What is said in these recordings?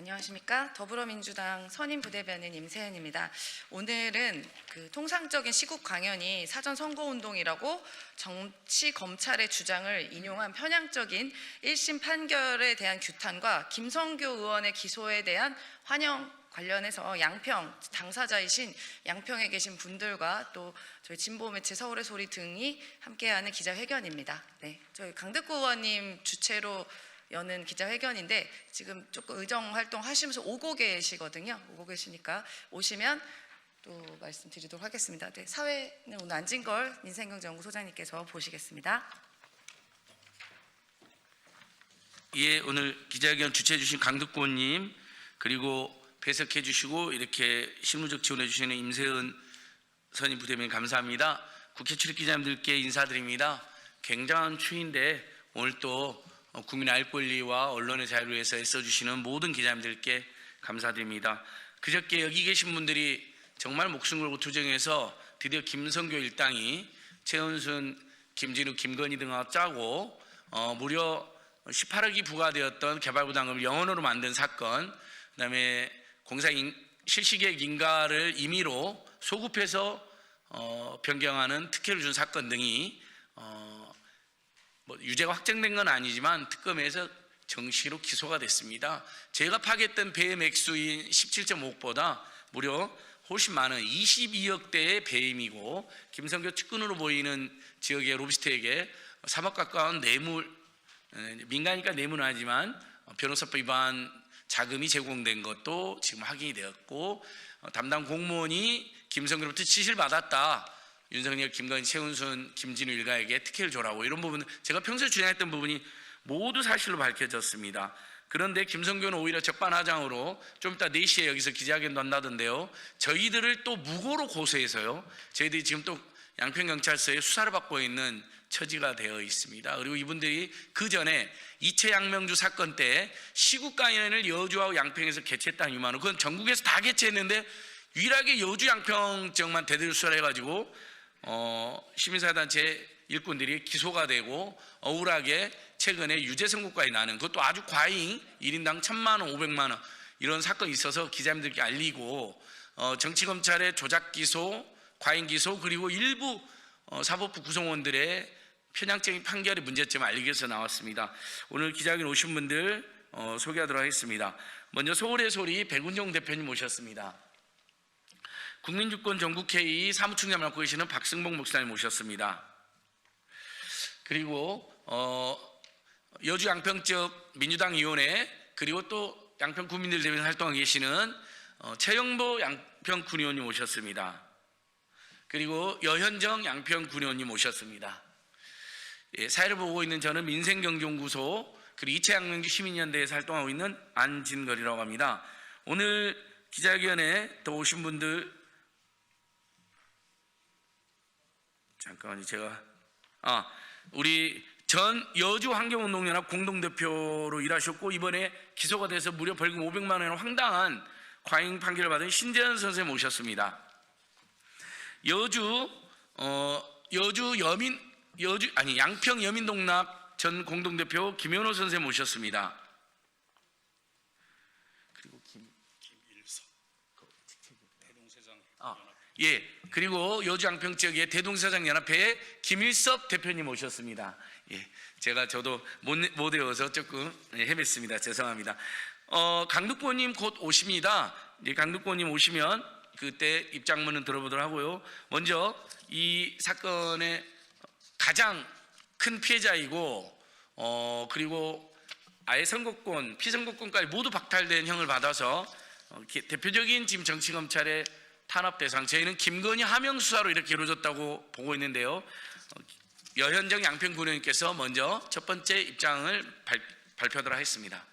안녕하십니까. 더불어민주당 선임부대변인 임세은입니다. 오늘은 통상적인 시국 강연이 사전 선거운동이라고 정치 검찰의 주장을 인용한 편향적인 1심 판결에 대한 규탄과 김성교 의원의 기소에 대한 환영 관련해서 양평 당사자이신 양평에 계신 분들과 또 저희 진보 매체 서울의 소리 등이 함께하는 기자회견입니다. 네, 저희 강덕구 의원님 주최로 여는 기자회견인데 지금 조금 의정 활동 하시면서 오고 계시거든요. 오고 계시니까 오시면 또 말씀드리도록 하겠습니다. 네, 사회는 오늘 안진걸 민생경제연구소장님께서 보시겠습니다. 예, 오늘 기자회견 주최해 주신 강덕구 의원님, 그리고 배석해 주시고 이렇게 실무적 지원해 주시는 임세은 선임 부대변인 감사합니다. 국회 출입 기자님들께 인사드립니다. 굉장한 추위인데 오늘 또 국민의 알 권리와 언론의 자유를 위해서 애써주시는 모든 기자님들께 감사드립니다. 그저께 여기 계신 분들이 정말 목숨 걸고 투쟁해서 드디어 김성교 일당이 최은순, 김진우, 김건희 등과 짜고 무려 18억이 부과되었던 개발부담금을 영원으로 만든 사건, 그다음에 공사 실시계획 인가를 임의로 소급해서 변경하는 특혜를 준 사건 등이 유죄가 확정된 건 아니지만 특검에서 정시로 기소가 됐습니다. 제가 파악했던 배임 액수인 17.5억보다 무려 훨씬 많은 22억대의 배임이고, 김성교 측근으로 보이는 지역의 로비스트에게 3억 가까운 뇌물, 민간이니까 뇌물은 아니지만 변호사법 위반 자금이 제공된 것도 지금 확인이 되었고, 담당 공무원이 김성교로부터 지시를 받았다. 윤석열, 김건희, 최은순, 김진우 일가에게 특혜를 줘라고, 이런 부분 제가 평소에 주장했던 부분이 모두 사실로 밝혀졌습니다. 그런데 김성교는 오히려 적반하장으로 좀 이따 4시에 여기서 기자회견도 한다던데요, 저희들을 또 무고로 고소해서요, 저희들이 지금 또 양평경찰서에 수사를 받고 있는 처지가 되어 있습니다. 그리고 이분들이 그 전에 이채 양명주 사건 때 시국강연을 여주하고 양평에서 개최했다는 유만으로, 그건 전국에서 다 개최했는데 유일하게 여주 양평 지역만 대대로 수사를 해가지고 시민사회단체 일꾼들이 기소가 되고 억울하게 최근에 유죄 선고까지 나는, 그것도 아주 과잉 1인당 1,000만 원, 500만 원 이런 사건이 있어서 기자님들께 알리고, 정치검찰의 조작 기소, 과잉 기소, 그리고 일부 사법부 구성원들의 편향적인 판결의 문제점을 알리기 위해서 나왔습니다. 오늘 기자회견 오신 분들 소개하도록 하겠습니다. 먼저 서울의 소리 백운종 대표님 모셨습니다. 국민주권 전국회의 사무총장 맡고 계시는 박승복 목사님 모셨습니다. 그리고 여주 양평 지역 민주당 위원회, 그리고 또 양평 구민들 대변인 활동하고 계시는 최영보 양평 군의원님 모셨습니다. 그리고 여현정 양평 군의원님 모셨습니다. 예, 사회를 보고 있는 저는 민생경제연구소 그리고 이채양명주 시민연대에서 활동하고 있는 안진걸이라고 합니다. 오늘 기자회견에 더 오신 분들, 잠깐만요, 제가 우리 전 여주환경운동연합 공동대표로 일하셨고 이번에 기소가 돼서 무려 벌금 500만 원의 황당한 과잉 판결을 받은 신재현 선생님 모셨습니다. 양평 여민동락 전 공동대표 김현호 선생님 모셨습니다. 그리고 김일섭 대동세장 예, 그리고 여주 양평 지역의 대동세장 연합회의 김일섭 대표님 모셨습니다. 예, 저도 못 외워서 조금 헤맸습니다. 죄송합니다. 강덕구 의원님 곧 오십니다. 예, 강덕구 의원님 오시면 그때 입장문은 들어보도록 하고요. 먼저 이 사건의 가장 큰 피해자이고 그리고 아예 선거권, 피선거권까지 모두 박탈된 형을 받아서 대표적인 지금 정치검찰의 탄압 대상, 저희는 김건희 하명 수사로 이렇게 이루어졌다고 보고 있는데요. 여현정 양평 군의원님께서 먼저 첫 번째 입장을 발표하도록 하겠습니다.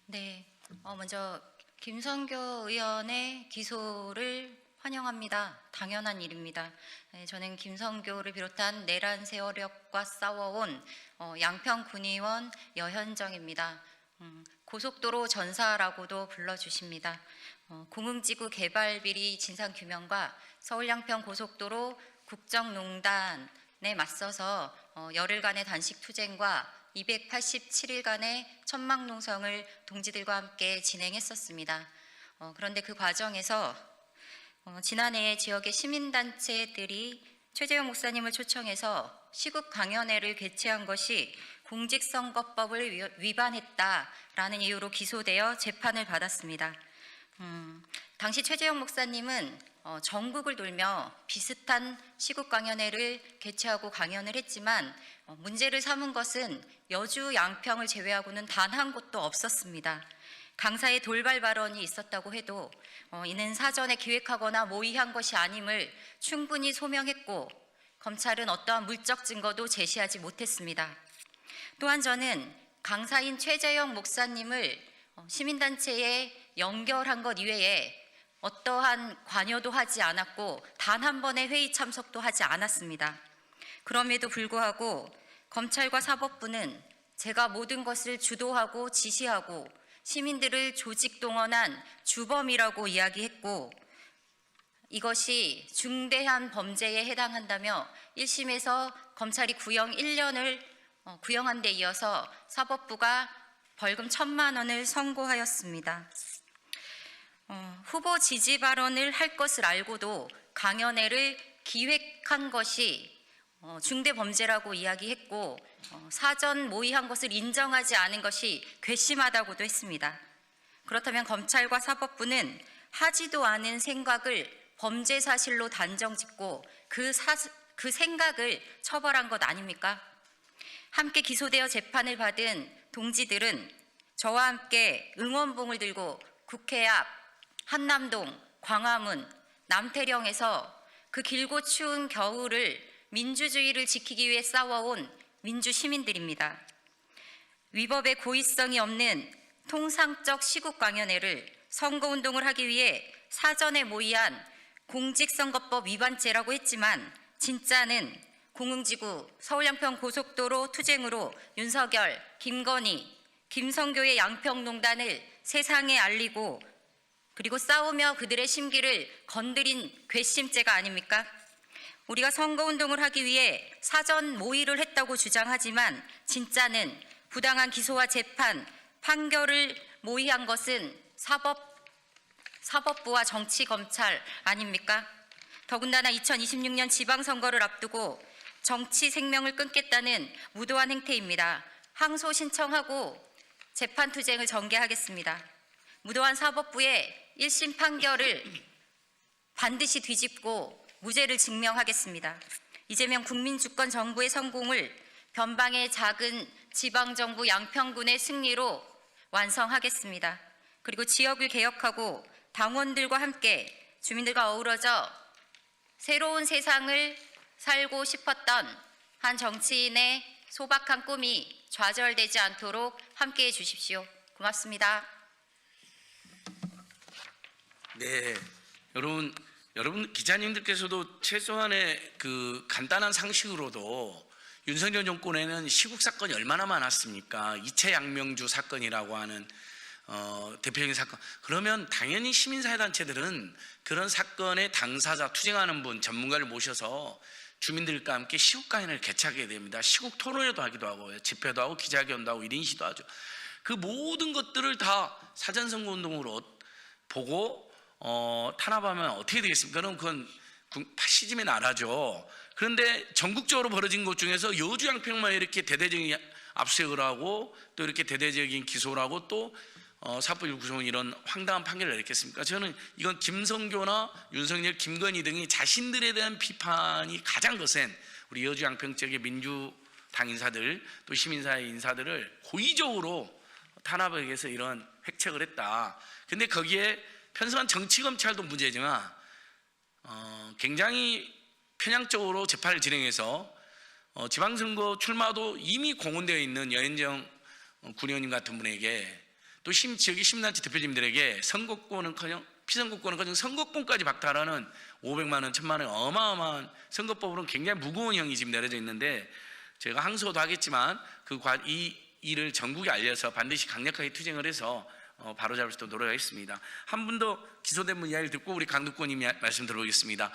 네, 먼저 김성교 의원의 기소를 환영합니다. 당연한 일입니다. 네, 저는 김성교를 비롯한 내란 세력과 싸워온 양평 군의원 여현정입니다. 고속도로 전사라고도 불러주십니다. 공흥지구 개발비리 진상규명과 서울 양평 고속도로 국정농단에 맞서서 열흘간의 단식 투쟁과 287일간의 천막농성을 동지들과 함께 진행했었습니다. 그런데 그 과정에서 지난해 지역의 시민단체들이 최재형 목사님을 초청해서 시국 강연회를 개최한 것이 공직선거법을 위반했다라는 이유로 기소되어 재판을 받았습니다. 당시 최재형 목사님은 전국을 돌며 비슷한 시국 강연회를 개최하고 강연을 했지만 문제를 삼은 것은 여주 양평을 제외하고는 단 한 곳도 없었습니다. 강사의 돌발 발언이 있었다고 해도 이는 사전에 기획하거나 모의한 것이 아님을 충분히 소명했고 검찰은 어떠한 물적 증거도 제시하지 못했습니다. 또한 저는 강사인 최재형 목사님을 시민단체에 연결한 것 이외에 어떠한 관여도 하지 않았고 단 한 번의 회의 참석도 하지 않았습니다. 그럼에도 불구하고 검찰과 사법부는 제가 모든 것을 주도하고 지시하고 시민들을 조직 동원한 주범이라고 이야기했고 이것이 중대한 범죄에 해당한다며 1심에서 검찰이 구형 1년을 구형한 데 이어서 사법부가 벌금 1,000만 원을 선고하였습니다. 후보 지지 발언을 할 것을 알고도 강연회를 기획한 것이 중대 범죄라고 이야기했고 사전 모의한 것을 인정하지 않은 것이 괘씸하다고도 했습니다. 그렇다면 검찰과 사법부는 하지도 않은 생각을 범죄 사실로 단정짓고 그 생각을 처벌한 것 아닙니까? 함께 기소되어 재판을 받은 동지들은 저와 함께 응원봉을 들고 국회 앞 한남동, 광화문, 남태령에서 그 길고 추운 겨울을 민주주의를 지키기 위해 싸워온 민주시민들입니다. 위법의 고의성이 없는 통상적 시국 강연회를 선거운동을 하기 위해 사전에 모의한 공직선거법 위반죄라고 했지만 진짜는 공흥지구, 서울양평 고속도로 투쟁으로 윤석열, 김건희, 김성교의 양평농단을 세상에 알리고 그리고 싸우며 그들의 심기를 건드린 괘씸죄가 아닙니까? 우리가 선거운동을 하기 위해 사전 모의를 했다고 주장하지만 진짜는 부당한 기소와 재판, 판결을 모의한 것은 사법부와 정치검찰 아닙니까? 더군다나 2026년 지방선거를 앞두고 정치 생명을 끊겠다는 무도한 행태입니다. 항소 신청하고 재판투쟁을 전개하겠습니다. 무도한 사법부의 1심 판결을 반드시 뒤집고 무죄를 증명하겠습니다. 이재명 국민주권 정부의 성공을 변방의 작은 지방정부 양평군의 승리로 완성하겠습니다. 그리고 지역을 개혁하고 당원들과 함께 주민들과 어우러져 새로운 세상을 살고 싶었던 한 정치인의 소박한 꿈이 좌절되지 않도록 함께해 주십시오. 고맙습니다. 네, 여러분 기자님들께서도 최소한의 그 간단한 상식으로도 윤석열 정권에는 시국 사건이 얼마나 많았습니까? 이채양명주 사건이라고 하는 대표적인 사건. 그러면 당연히 시민사회단체들은 그런 사건의 당사자, 투쟁하는 분, 전문가를 모셔서 주민들과 함께 시국 강연을 개최하게 됩니다. 시국 토론회도 하기도 하고 집회도 하고 기자회견도 하고 1인 시도 하죠. 그 모든 것들을 다 사전선거운동으로 보고 탄압하면 어떻게 되겠습니까? 그건 파시즘의 나라죠. 그런데 전국적으로 벌어진 것 중에서 여주 양평만 이렇게 대대적인 압수수색을 하고 또 이렇게 대대적인 기소를 하고 또 사법부 구성은 이런 황당한 판결을 내렸겠습니까? 저는 이건 김성교나 윤석열, 김건희 등이 자신들에 대한 비판이 가장 거센 우리 여주 양평 지역의 민주당 인사들 또 시민사회 인사들을 고의적으로 탄압하기 위해서 이런 획책을 했다. 근데 거기에 편성한 정치검찰도 문제지만 굉장히 편향적으로 재판을 진행해서 지방선거 출마도 이미 공언되어 있는 여인정 군의원님 같은 분에게 또 지역의 시민단체 대표님들에게 선거권은커녕 피선거권은커녕 선거권까지 박탈하는 500만 원, 1,000만 원 어마어마한 선거법으로는 굉장히 무거운 형이 지금 내려져 있는데 제가 항소도 하겠지만 이 일을 전국에 알려서 반드시 강력하게 투쟁을 해서 바로잡을 수 있도록 노력하겠습니다. 한 분 더 기소된 분 이야기를 듣고 우리 강두권님 말씀 들어보겠습니다.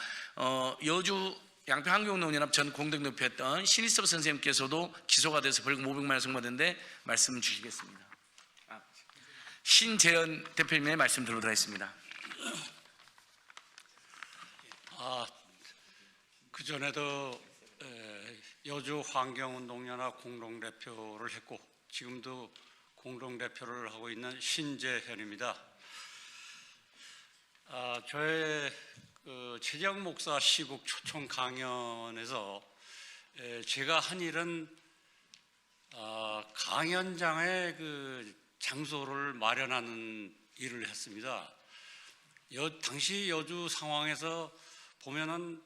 여주 양평환경운동연합 전 공동대표였던 신일섭 선생님께서도 기소가 돼서 벌금 500만 원 선고받는데 말씀 주시겠습니다. 신재현 대표님의 말씀 들어보도록 하겠습니다. 그전에도 여주 환경운동연합 공동대표를 했고 지금도 공동대표를 하고 있는 신재현입니다. 저의 최재형 목사 시국 초청 강연에서 제가 한 일은 강연장의 장소를 마련하는 일을 했습니다. 당시 여주 상황에서 보면은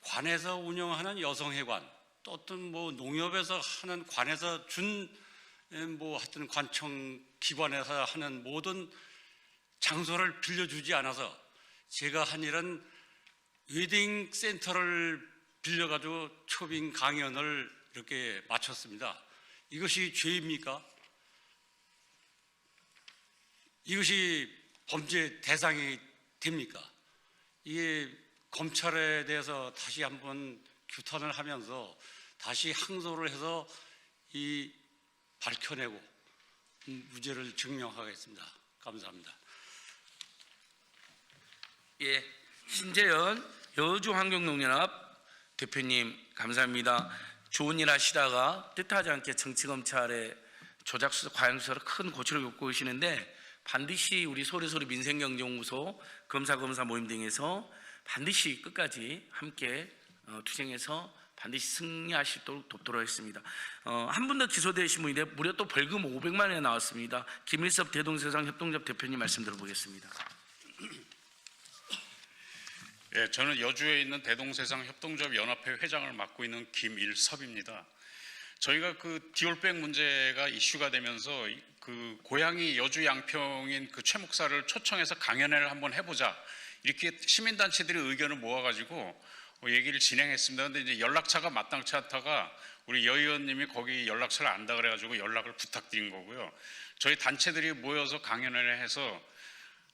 관에서 운영하는 여성회관, 또 어떤 농협에서 하는 관에서 하여튼 관청 기관에서 하는 모든 장소를 빌려주지 않아서 제가 한 일은 웨딩 센터를 빌려가지고 초빙 강연을 이렇게 마쳤습니다. 이것이 죄입니까? 이것이 범죄 대상이 됩니까? 이게 검찰에 대해서 다시 한번 규탄을 하면서 다시 항소를 해서 밝혀내고 무죄를 증명하겠습니다. 감사합니다. 예, 신재현 여주환경농연합 대표님 감사합니다. 좋은 일 하시다가 뜻하지 않게 정치검찰의 조작수사 과잉수사로 큰 고초를 겪고 계시는데 반드시 우리 소리소리 민생경제연구소 검사 모임 등에서 반드시 끝까지 함께 투쟁해서 반드시 승리하실 수 있도록 돕도록 하겠습니다. 한 분 더 기소되신 분인데 무려 또 벌금 500만 원이 나왔습니다. 김일섭 대동세상 협동조합 대표님 말씀 들어보겠습니다. 예, 저는 여주에 있는 대동세상 협동조합 연합회 회장을 맡고 있는 김일섭입니다. 저희가 디올백 문제가 이슈가 되면서 고향이 여주 양평인 최 목사를 초청해서 강연회를 한번 해보자 이렇게 시민단체들이 의견을 모아가지고 얘기를 진행했습니다. 근데 이제 연락처가 마땅치 않다가 우리 여 의원님이 거기 연락처를 안다 그래가지고 연락을 부탁드린 거고요. 저희 단체들이 모여서 강연회를 해서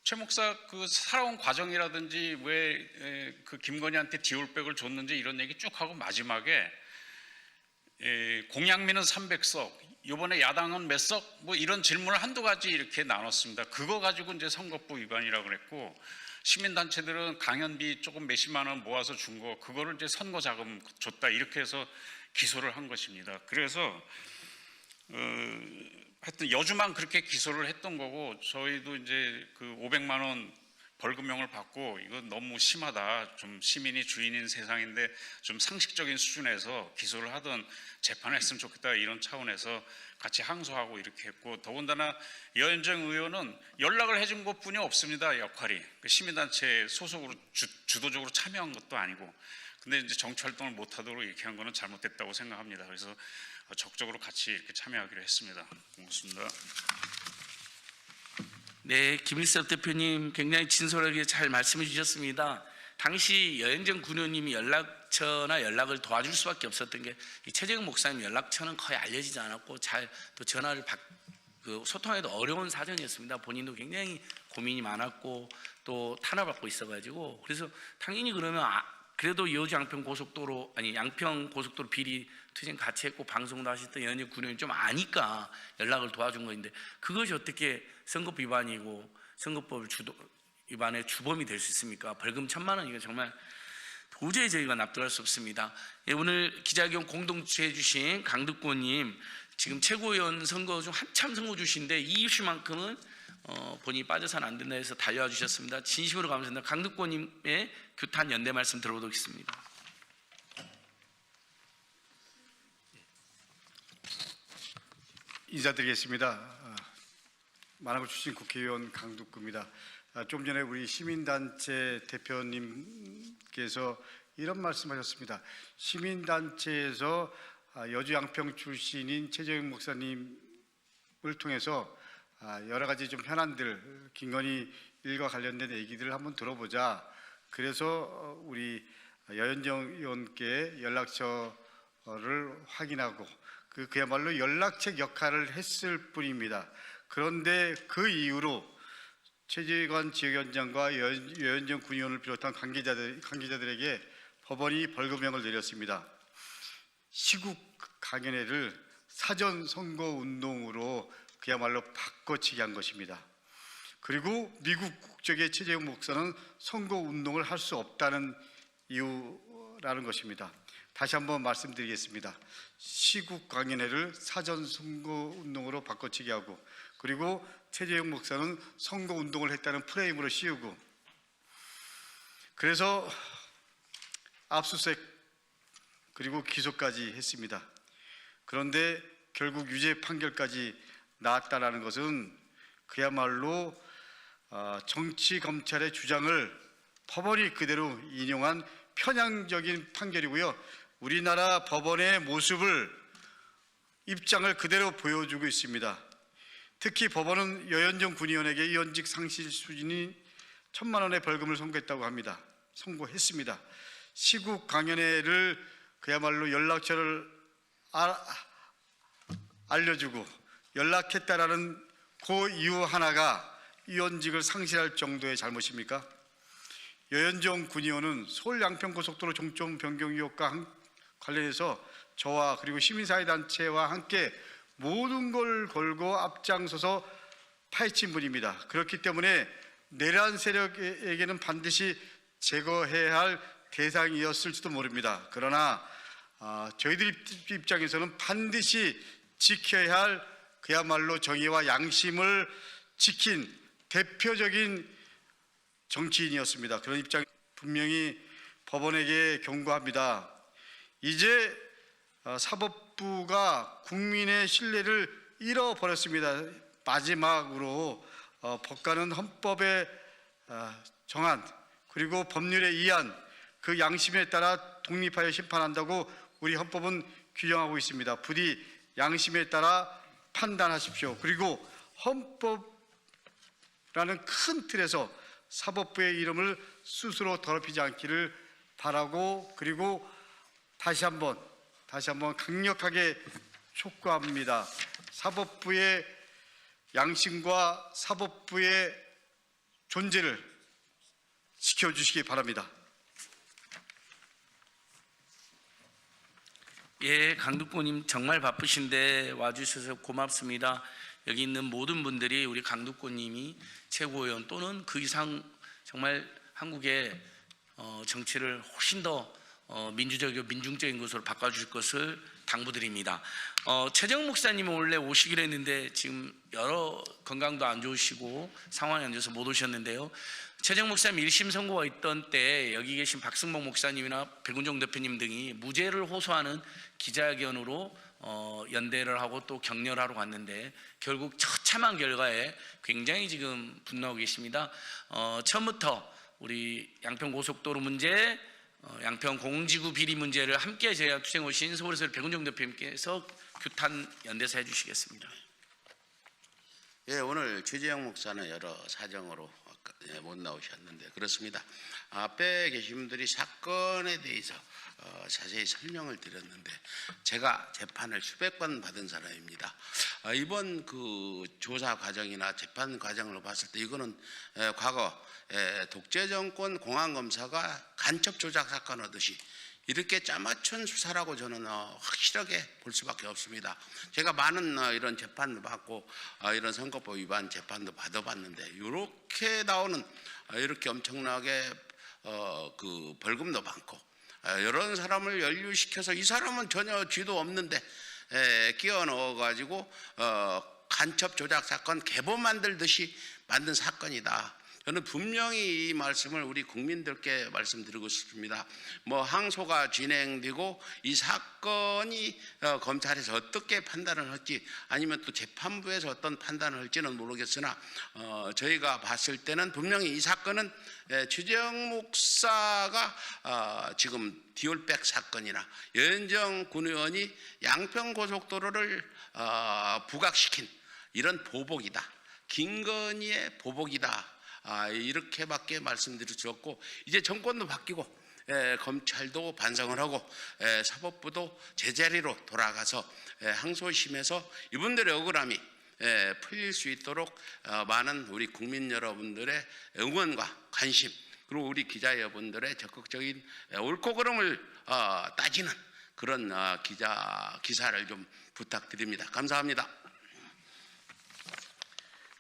최 목사 살아온 과정이라든지 왜 김건희한테 디올백을 줬는지 이런 얘기 쭉 하고 마지막에 공약민은 300석, 이번에 야당은 몇 석? 이런 질문을 한두 가지 이렇게 나눴습니다. 그거 가지고 이제 선거법 위반이라고 그랬고 시민단체들은 강연비 조금 몇십만 원 모아서 준 거 그거를 이제 선거 자금 줬다 이렇게 해서 기소를 한 것입니다. 그래서 하여튼 여주만 그렇게 기소를 했던 거고 저희도 이제 500만 원 벌금형을 받고 이건 너무 심하다. 좀 시민이 주인인 세상인데 좀 상식적인 수준에서 기소를 하던 재판을 했으면 좋겠다 이런 차원에서 같이 항소하고 이렇게 했고 더군다나 여현정 의원은 연락을 해준 것뿐이 없습니다. 역할이 시민단체 소속으로 주도적으로 참여한 것도 아니고 근데 이제 정치활동을 못하도록 이렇게 한 거는 잘못됐다고 생각합니다. 그래서 적극적으로 같이 이렇게 참여하기로 했습니다. 고맙습니다. 네, 김일섭 대표님 굉장히 진솔하게 잘 말씀해 주셨습니다. 당시 여현정 군의원님이 연락처나 연락을 도와줄 수밖에 없었던 게 이 최재형 목사님 연락처는 거의 알려지지 않았고 잘 또 전화를 소통해도 어려운 사정이었습니다. 본인도 굉장히 고민이 많았고 또 탄압받고 있어가지고 그래서 당연히 그러면 그래도 여주 양평 고속도로 양평 고속도로 비리 투쟁 같이 했고 방송도 하셨던 여현정 군의원이 좀 아니까 연락을 도와준 건데 그것이 어떻게 선거법 위반이고 선거법 위반의 주범이 될 수 있습니까? 벌금 1,000만 원 이거 정말 도저히 저희가 납득할 수 없습니다. 예, 오늘 기자회견 공동 주최해 주신 강득권님 지금 최고위원 선거 중 한참 선거 주신데 이 이슈만큼은 본인이 빠져서는 안 된다 해서 달려와 주셨습니다. 진심으로 감사합니다. 강득권님의 규탄 연대 말씀 들어보겠습니다. 인사드리겠습니다. 만화고 출신 국회의원 강득구입니다. 좀 전에 우리 시민단체 대표님께서 이런 말씀하셨습니다. 시민단체에서 여주 양평 출신인 최재형 목사님을 통해서 여러 가지 좀 현안들, 김건희 일과 관련된 얘기들을 한번 들어보자. 그래서 우리 여현정 의원께 연락처를 확인하고 그야말로 연락책 역할을 했을 뿐입니다. 그런데 그 이후로 최재관 지역위원장과 여현정 군의원을 비롯한 관계자들에게 법원이 벌금형을 내렸습니다. 시국 강연회를 사전 선거 운동으로 그야말로 바꿔치기 한 것입니다. 그리고 미국 국적의 최재형 목사는 선거 운동을 할 수 없다는 이유라는 것입니다. 다시 한번 말씀드리겠습니다. 시국 강연회를 사전 선거 운동으로 바꿔치기 하고, 그리고 최재형 목사는 선거 운동을 했다는 프레임으로 씌우고, 그래서 압수수색 그리고 기소까지 했습니다. 그런데 결국 유죄 판결까지 나왔다라는 것은 그야말로 정치 검찰의 주장을 법원이 그대로 인용한 편향적인 판결이고요. 우리나라 법원의 모습을, 입장을 그대로 보여주고 있습니다. 특히 법원은 여현정 군의원에게 위원직 상실 수준인 1,000만 원의 벌금을 선고했습니다. 시국 강연회를 그야말로 연락처를 알려주고 연락했다라는 그 이유 하나가 위원직을 상실할 정도의 잘못입니까? 여현정 군의원은 서울 양평고속도로 종점 변경 의혹과 관련해서 저와 그리고 시민사회단체와 함께 모든 걸 걸고 앞장서서 파헤친 분입니다. 그렇기 때문에 내란 세력에게는 반드시 제거해야 할 대상이었을지도 모릅니다. 그러나 저희들 입장에서는 반드시 지켜야 할 그야말로 정의와 양심을 지킨 대표적인 정치인이었습니다. 그런 입장 분명히 법원에게 경고합니다. 이제 사법부가 국민의 신뢰를 잃어버렸습니다. 마지막으로 법관은 헌법에 정한 그리고 법률에 의한 그 양심에 따라 독립하여 심판한다고 우리 헌법은 규정하고 있습니다. 부디 양심에 따라 판단하십시오. 그리고 헌법라는 큰 틀에서 사법부의 이름을 스스로 더럽히지 않기를 바라고, 그리고 다시 한번 강력하게 촉구합니다. 사법부의 양심과 사법부의 존재를 지켜주시기 바랍니다. 예, 강두권님 정말 바쁘신데 와주셔서 고맙습니다. 여기 있는 모든 분들이 우리 강두권님이 최고위원 또는 그 이상 정말 한국의 정치를 훨씬 더 민주적이고 민중적인 것으로 바꿔주실 것을 당부드립니다. 최정 목사님은 원래 오시기로 했는데 지금 여러 건강도 안 좋으시고 상황이 안 좋아서 못 오셨는데요. 최정 목사님 1심 선고가 있던 때 여기 계신 박승복 목사님이나 백운종 대표님 등이 무죄를 호소하는 기자회견으로 연대를 하고 또 격려를 하러 갔는데 결국 처참한 결과에 굉장히 지금 분노하고 계십니다. 처음부터 우리 양평 고속도로 문제, 양평 공지구 비리 문제를 함께 제가 투쟁 오신 서울에서 백운종 대표님께서 규탄 연대사 해주시겠습니다. 예, 오늘 최재형 목사는 여러 사정으로 못 나오셨는데 그렇습니다. 앞에 계신 분들이 사건에 대해서 자세히 설명을 드렸는데 제가 재판을 수백 번 받은 사람입니다. 이번 그 조사 과정이나 재판 과정으로 봤을 때 이거는 과거 독재 정권 공안 검사가 간첩 조작 사건 하듯이 이렇게 짜맞춘 수사라고 저는 확실하게 볼 수밖에 없습니다. 제가 많은 이런 재판도 받고 이런 선거법 위반 재판도 받아봤는데 이렇게 나오는 이렇게 엄청나게 그 벌금도 많고 이런 사람을 연루시켜서 이 사람은 전혀 죄도 없는데 끼워 넣어가지고 간첩 조작 사건 계보 만들듯이 만든 사건이다. 저는 분명히 이 말씀을 우리 국민들께 말씀드리고 싶습니다. 뭐 항소가 진행되고 이 사건이 검찰에서 어떻게 판단을 할지 아니면 또 재판부에서 어떤 판단을 할지는 모르겠으나 저희가 봤을 때는 분명히 이 사건은 최재형 목사가 지금 디올백 사건이나 여현정 군의원이 양평고속도로를 부각시킨 이런 보복이다. 김건희의 보복이다. 이렇게밖에 말씀드릴 수 없고 이제 정권도 바뀌고 검찰도 반성을 하고 사법부도 제자리로 돌아가서 항소심에서 이분들의 억울함이 풀릴 수 있도록 많은 우리 국민 여러분들의 응원과 관심 그리고 우리 기자 여러분들의 적극적인 옳고 그름을 따지는 그런 기사를 좀 부탁드립니다. 감사합니다.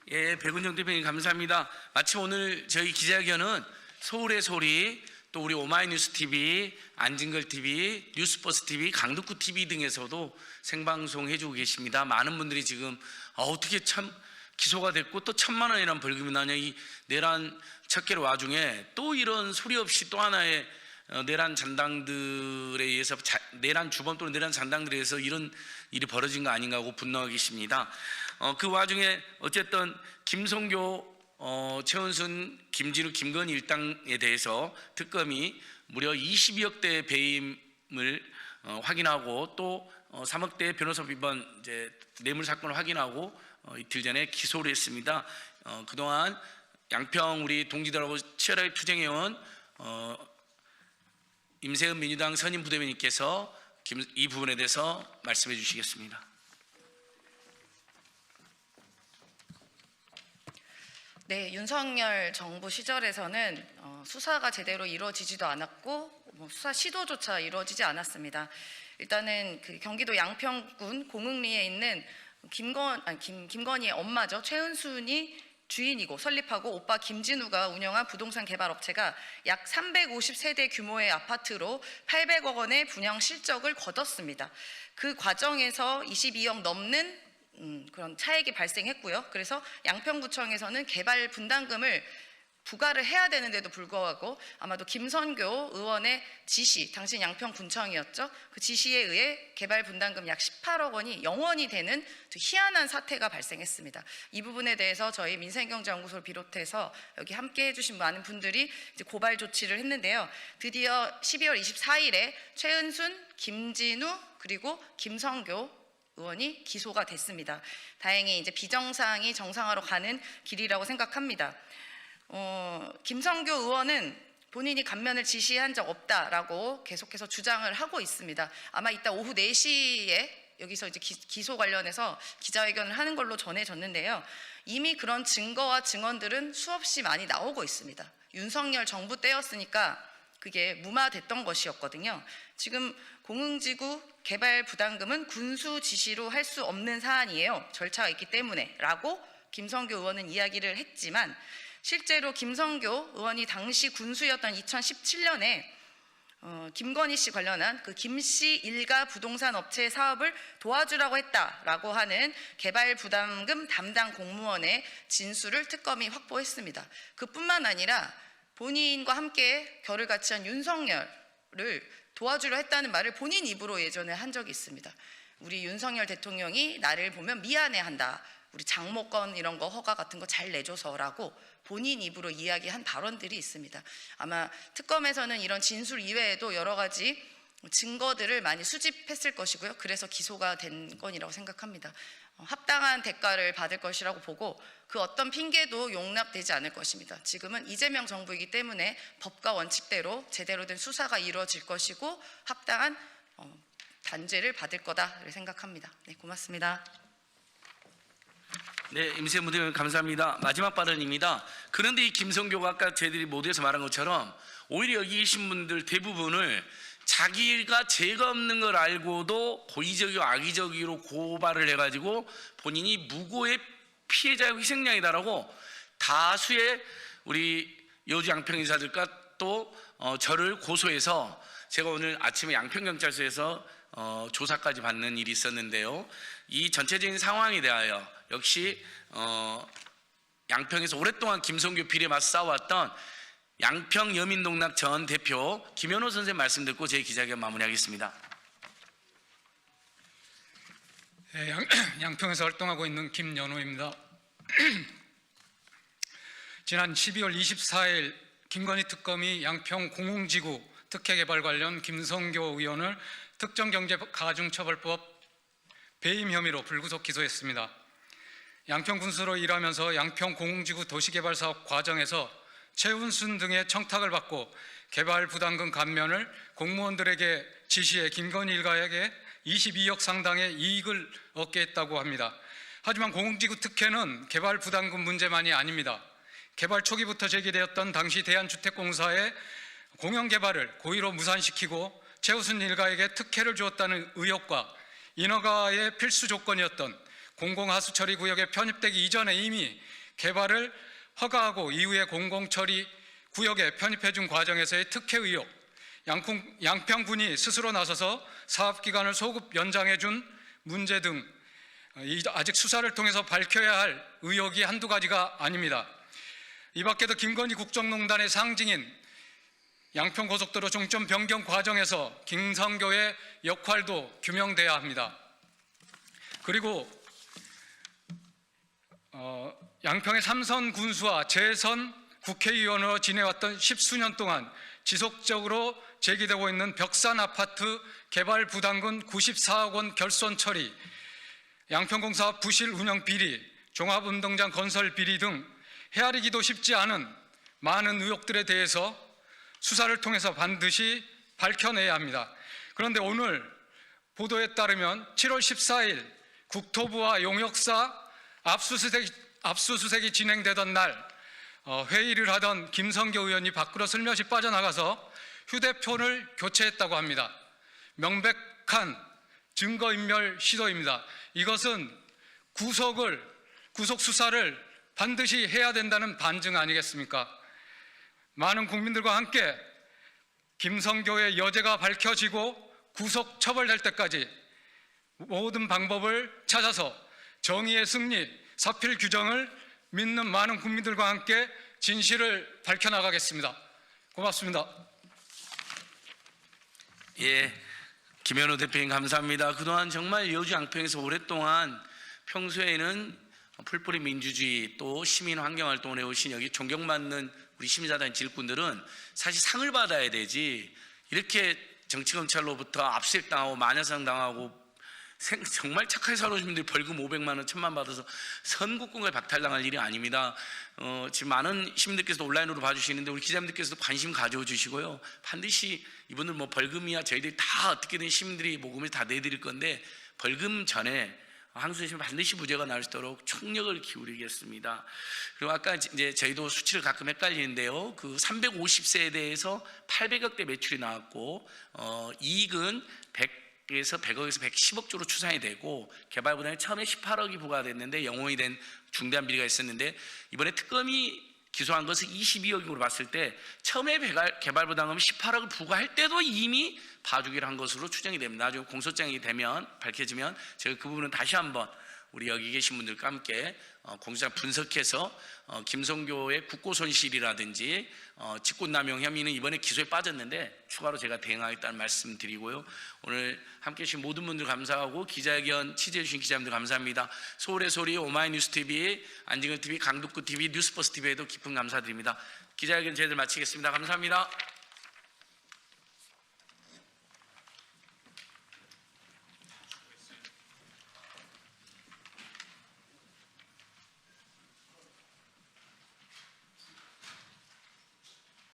예, 백은정 대표님 감사합니다. 마침 오늘 저희 기자회견은 서울의 소리, 또 우리 오마이뉴스 TV, 안진걸 TV, 뉴스버스 TV, 강덕구 TV 등에서도 생방송 해주고 계십니다. 많은 분들이 지금 어떻게 참 기소가 됐고 또 1,000만 원이라는 벌금이 나냐, 이 내란 척결 와중에 또 이런 소리 없이 또 하나의 내란 잔당들에 의해서 내란 주범 또는 내란 잔당들에 의해서 이런 일이 벌어진 거 아닌가 하고 분노하고 계십니다. 그 와중에 어쨌든 김성교, 최은순, 김진우, 김건희 일당에 대해서 특검이 무려 22억 대의 배임을 확인하고 또 3억 대의 변호사 비번 이제 뇌물 사건을 확인하고 이틀 전에 기소를 했습니다. 그동안 양평 우리 동지들하고 치열하게 투쟁해온 임세은 민주당 선임 부대변인께서 이 부분에 대해서 말씀해 주시겠습니다. 네, 윤석열 정부 시절에서는 수사가 제대로 이루어지지도 않았고 수사 시도조차 이루어지지 않았습니다. 일단은 그 경기도 양평군 공흥리에 있는 김건희의 엄마죠. 최은순이 주인이고 설립하고 오빠 김진우가 운영한 부동산 개발 업체가 약 350세대 규모의 아파트로 800억 원의 분양 실적을 거뒀습니다. 그 과정에서 22억 넘는 그런 차액이 발생했고요. 그래서 양평구청에서는 개발 분담금을 부과를 해야 되는데도 불구하고 아마도 김선교 의원의 지시, 당시 양평군청이었죠. 그 지시에 의해 개발 분담금 약 18억 원이 영원이 되는 희한한 사태가 발생했습니다. 이 부분에 대해서 저희 민생경제연구소를 비롯해서 여기 함께 해주신 많은 분들이 이제 고발 조치를 했는데요. 드디어 12월 24일에 최은순, 김진우 그리고 김성교 의원이 기소가 됐습니다. 다행히 이제 비정상이 정상화로 가는 길이라고 생각합니다. 김성교 의원은 본인이 감면을 지시한 적 없다라고 계속해서 주장을 하고 있습니다. 아마 이따 오후 4시에 여기서 이제 기소 관련해서 기자회견을 하는 걸로 전해졌는데요. 이미 그런 증거와 증언들은 수없이 많이 나오고 있습니다. 윤석열 정부 때였으니까 그게 무마됐던 것이었거든요. 지금 공흥지구 개발 부담금은 군수 지시로 할 수 없는 사안이에요. 절차가 있기 때문에 라고 김성교 의원은 이야기를 했지만 실제로 김성교 의원이 당시 군수였던 2017년에 김건희 씨 관련한 그 김씨 일가 부동산 업체 사업을 도와주라고 했다라고 하는 개발 부담금 담당 공무원의 진술을 특검이 확보했습니다. 그뿐만 아니라 본인과 함께 결을 같이 한 윤석열을 도와주려 했다는 말을 본인 입으로 예전에 한 적이 있습니다. 우리 윤석열 대통령이 나를 보면 미안해한다. 우리 장모건 이런 거 허가 같은 거 잘 내줘서라고 본인 입으로 이야기한 발언들이 있습니다. 아마 특검에서는 이런 진술 이외에도 여러 가지 증거들을 많이 수집했을 것이고요. 그래서 기소가 된 건이라고 생각합니다. 합당한 대가를 받을 것이라고 보고 그 어떤 핑계도 용납되지 않을 것입니다. 지금은 이재명 정부이기 때문에 법과 원칙대로 제대로 된 수사가 이루어질 것이고 합당한 단죄를 받을 거다 생각합니다. 네, 고맙습니다. 네, 임세은 부대변인 감사합니다. 마지막 발언입니다. 그런데 이 김성교가 아까 저희들이 모두에서 말한 것처럼 오히려 여기 계신 분들 대부분을 자기가 죄가 없는 걸 알고도 고의적이고 악의적으로 고발을 해가지고 본인이 무고의 피해자의 희생양이다라고 다수의 우리 여주 양평인사들과 또 저를 고소해서 제가 오늘 아침에 양평경찰서에서 조사까지 받는 일이 있었는데요. 이 전체적인 상황에 대하여 역시 양평에서 오랫동안 김성교 비리에 맞서 싸워왔던 양평 여민농락 전 대표 김현호 선생님 말씀 듣고 제 기자회견 마무리하겠습니다. 네, 양평에서 활동하고 있는 김연호입니다. 지난 12월 24일 김건희 특검이 양평 공흥지구 특혜개발 관련 김성교 의원을 특정경제가중처벌법 배임 혐의로 불구속 기소했습니다. 양평 군수로 일하면서 양평 공흥지구 도시개발 사업 과정에서 최은순 등의 청탁을 받고 개발 부담금 감면을 공무원들에게 지시해 김건희 일가에게 22억 상당의 이익을 얻게 했다고 합니다. 하지만 공흥지구 특혜는 개발 부담금 문제만이 아닙니다. 개발 초기부터 제기되었던 당시 대한주택공사의 공영 개발을 고의로 무산시키고 최우순 일가에게 특혜를 주었다는 의혹과 인허가의 필수 조건이었던 공공하수처리 구역에 편입되기 이전에 이미 개발을 허가하고 이후에 공공처리 구역에 편입해준 과정에서의 특혜 의혹, 양평군이 스스로 나서서 사업기간을 소급 연장해준 문제 등 아직 수사를 통해서 밝혀야 할 의혹이 한두 가지가 아닙니다. 이 밖에도 김건희 국정농단의 상징인 양평고속도로 종점 변경 과정에서 김성교의 역할도 규명돼야 합니다. 그리고 양평의 삼선 군수와 재선 국회의원으로 지내왔던 10수년 동안 지속적으로 제기되고 있는 벽산 아파트 개발 부담금 94억 원 결손 처리, 양평공사 부실 운영 비리, 종합운동장 건설 비리 등 헤아리기도 쉽지 않은 많은 의혹들에 대해서 수사를 통해서 반드시 밝혀내야 합니다. 그런데 오늘 보도에 따르면 7월 14일 국토부와 용역사 압수수색이 진행되던 날 회의를 하던 김성교 의원이 밖으로 슬며시 빠져나가서 휴대폰을 교체했다고 합니다. 명백한 증거인멸 시도입니다. 이것은 구속 수사를 반드시 해야 된다는 반증 아니겠습니까? 많은 국민들과 함께 김성교의 여죄가 밝혀지고 구속 처벌될 때까지 모든 방법을 찾아서 정의의 승리, 사필 규정을 믿는 많은 국민들과 함께 진실을 밝혀나가겠습니다. 고맙습니다. 예, 김현우 대표님 감사합니다. 그동안 정말 여주 양평에서 오랫동안 평소에는 풀뿌리 민주주의 또 시민 환경 활동을 해오신 여기 존경받는 우리 시민사단 질꾼들은 사실 상을 받아야 되지 이렇게 정치검찰로부터 압수수색당하고 마녀상 당하고 정말 착하게 살아오신 분들이 벌금 500만 원, 1000만 받아서 선국공에 박탈당할 일이 아닙니다. 지금 많은 시민들께서도 온라인으로 봐주시는데 우리 기자님들께서도 관심 가져주시고요. 반드시 이분들 뭐 벌금이야 저희들이 다 어떻게든 시민들이 모금을 다 내드릴 건데 벌금 전에 항소심은 반드시 무죄가 나올 수 있도록 총력을 기울이겠습니다. 그리고 아까 이제 저희도 수치를 가끔 헷갈리는데요. 그 350세에 대해서 800억 대 매출이 나왔고 이익은 100에서 100억에서 110억 조로 추산이 되고 개발 부담이 처음에 18억이 부과됐는데 영혼이 된 중대한 비리가 있었는데 이번에 특검이 기소한 것은 22억으로 봤을 때 처음에 개발 부담금 18억을 부과할 때도 이미 봐주기를 한 것으로 추정이 됩니다. 나중에 공소장이 되면 밝혀지면 제가 그 부분은 다시 한번 우리 여기 계신 분들과 함께 공소장 분석해서 김성교의 국고 손실이라든지 직권남용 혐의는 이번에 기소에 빠졌는데 추가로 제가 대응하겠다는 말씀 드리고요. 오늘 함께해 주신 모든 분들 감사하고 기자회견 취재해 주신 기자님들 감사합니다. 서울의 소리, 오마이뉴스TV, 안진걸TV, 강북구TV, 뉴스버스TV에도 깊은 감사드립니다. 기자회견 저희들 마치겠습니다. 감사합니다.